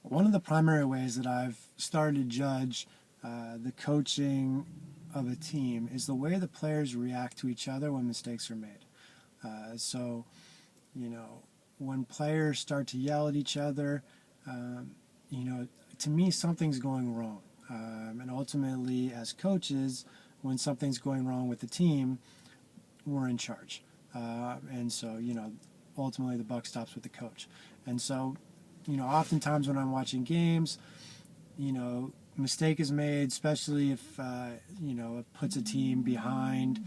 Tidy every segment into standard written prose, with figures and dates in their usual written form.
One of the primary ways that I've started to judge the coaching of a team is the way the players react to each other when mistakes are made. So, you know, when players start to yell at each other, um, you know, to me, something's going wrong. And ultimately, as coaches, when something's going wrong with the team, we're in charge. And so, ultimately the buck stops with the coach. And so, oftentimes when I'm watching games, mistake is made, especially if it puts a team behind,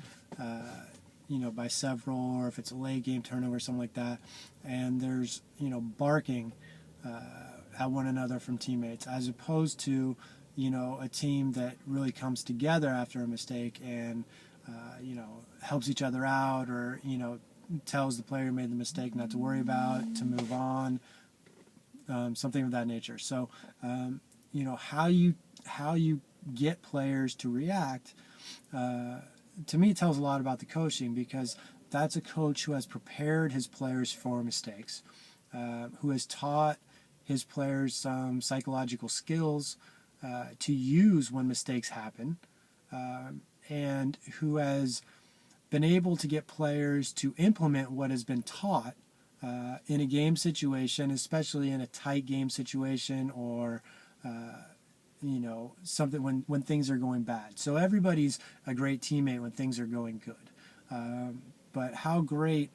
by several, or if it's a late game turnover or something like that, and there's barking at one another from teammates, as opposed to a team that really comes together after a mistake and helps each other out, or tells the player who made the mistake not to worry about it, to move on, something of that nature. So, how you get players to react, to me, tells a lot about the coaching, because that's a coach who has prepared his players for mistakes, who has taught his players some psychological skills to use when mistakes happen, and who has been able to get players to implement what has been taught in a game situation, especially in a tight game situation, or something when things are going bad. So everybody's a great teammate when things are going good. But how great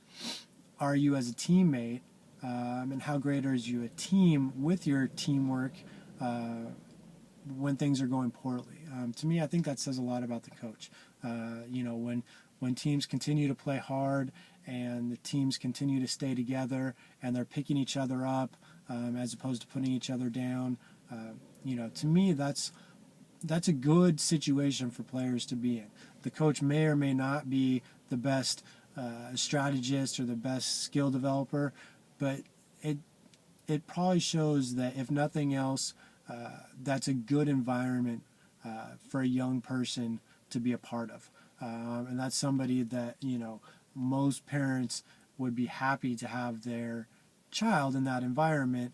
are you as a teammate, and how great are you a team with your teamwork when things are going poorly? To me, I think that says a lot about the coach. When teams continue to play hard and the teams continue to stay together and they're picking each other up, as opposed to putting each other down, to me, that's a good situation for players to be in. The coach may or may not be the best strategist or the best skill developer, but it probably shows that, if nothing else, that's a good environment for a young person to be a part of. And that's somebody that, most parents would be happy to have their child in that environment,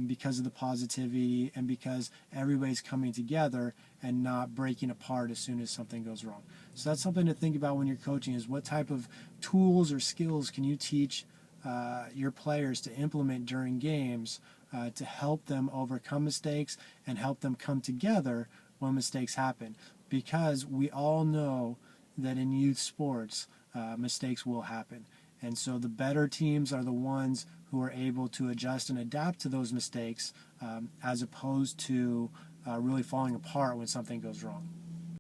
because of the positivity and because everybody's coming together and not breaking apart as soon as something goes wrong. So that's something to think about when you're coaching, is what type of tools or skills can you teach your players to implement during games, to help them overcome mistakes and help them come together when mistakes happen. Because we all know that in youth sports, mistakes will happen. And so the better teams are the ones who are able to adjust and adapt to those mistakes, as opposed to really falling apart when something goes wrong.